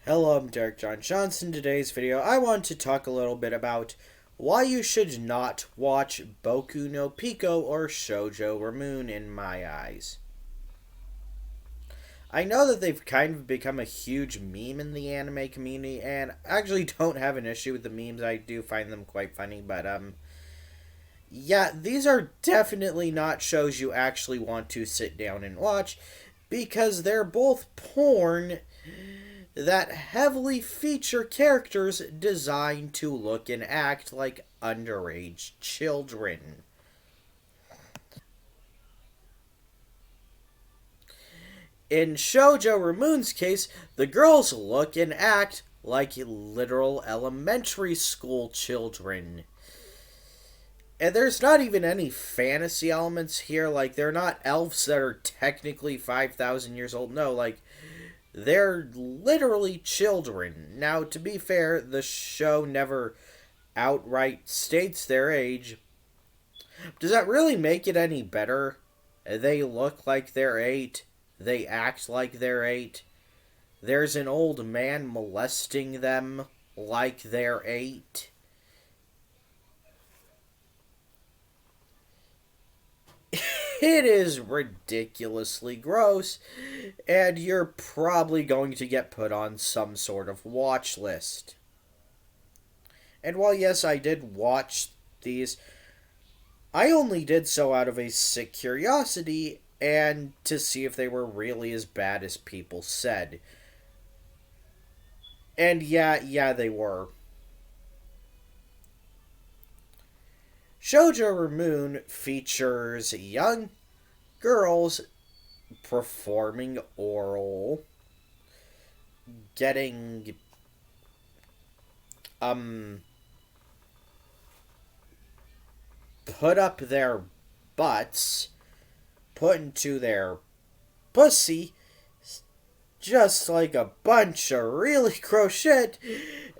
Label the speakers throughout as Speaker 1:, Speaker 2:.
Speaker 1: Hello, I'm Derek John Johnson. In today's video, I want to talk a little bit about why you should not watch Boku no Pico or Shoujo ramune in my eyes. I know that they've kind of become a huge meme in the anime community, and I actually don't have an issue with the memes. I do find them quite funny, but yeah, these are definitely not shows you actually want to sit down and watch because they're both porn that heavily feature characters designed to look and act like underage children. In Shoujo Ramune's case, the girls look and act like literal elementary school children. And there's not even any fantasy elements here. Like, they're not elves that are technically 5,000 years old. No, like, they're literally children. Now, to be fair, the show never outright states their age. Does that really make it any better? They look like they're 8. They act like they're 8. There's an old man molesting them like they're 8. It is ridiculously gross, and you're probably going to get put on some sort of watch list. And while, yes, I did watch these, I only did so out of a sick curiosity and to see if they were really as bad as people said. And yeah, they were. Shoujo Ramune features young girls performing oral, getting put up their butts, put into their pussy, just like a bunch of really gross shit.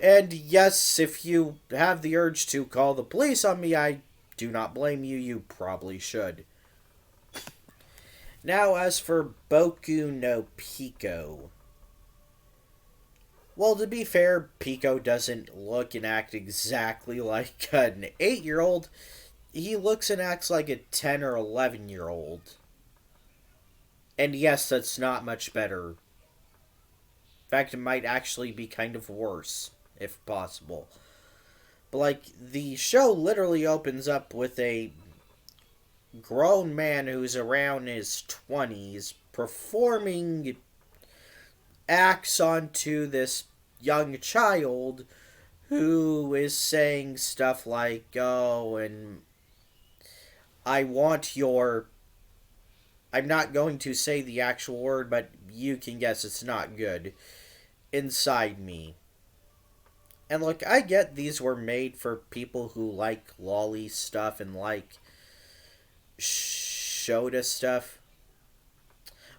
Speaker 1: And yes, if you have the urge to call the police on me, I do not blame you. You probably should. Now, as for Boku no Pico. Well, to be fair, Pico doesn't look and act exactly like an 8-year-old. He looks and acts like a 10 or 11-year-old. And yes, that's not much better. In fact, it might actually be kind of worse, if possible. But, like, the show literally opens up with a grown man who's around his 20s performing acts onto this young child who is saying stuff like, oh, and I want your... I'm not going to say the actual word, but you can guess it's not good. Inside me. And look, I get these were made for people who like lolly stuff and like Shota stuff.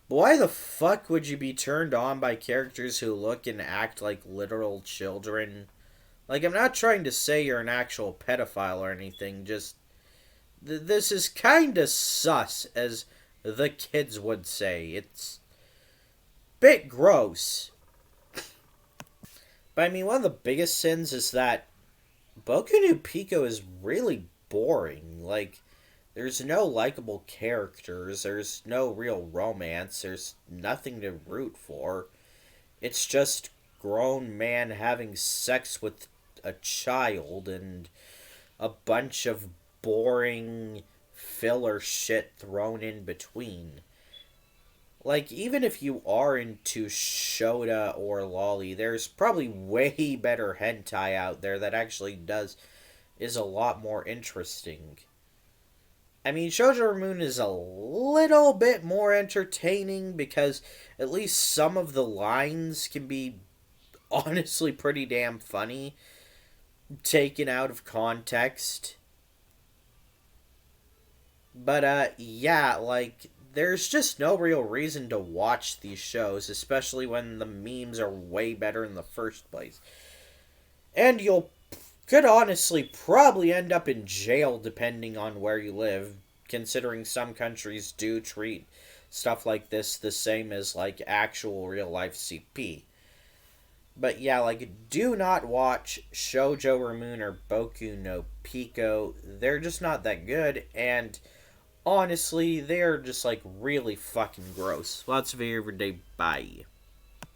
Speaker 1: But why the fuck would you be turned on by characters who look and act like literal children? Like, I'm not trying to say you're an actual pedophile or anything, just... this is kinda sus, as the kids would say. It's a bit gross. But I mean, one of the biggest sins is that Boku no Pico is really boring. Like, there's no likable characters, there's no real romance, there's nothing to root for. It's just grown man having sex with a child and a bunch of boring filler shit thrown in between. Like, even if you are into Shota or lolly, there's probably way better hentai out there that actually is a lot more interesting. I mean, Shoujo Ramune is a little bit more entertaining because at least some of the lines can be honestly pretty damn funny, taken out of context. But, yeah, like, there's just no real reason to watch these shows, especially when the memes are way better in the first place. And you'll could honestly probably end up in jail depending on where you live, considering some countries do treat stuff like this the same as, like, actual real life CP. But yeah, like, do not watch shoujo ramune or boku no pico. They're just not that good, and honestly, they're just like really fucking gross. Lots of everyday. Bye.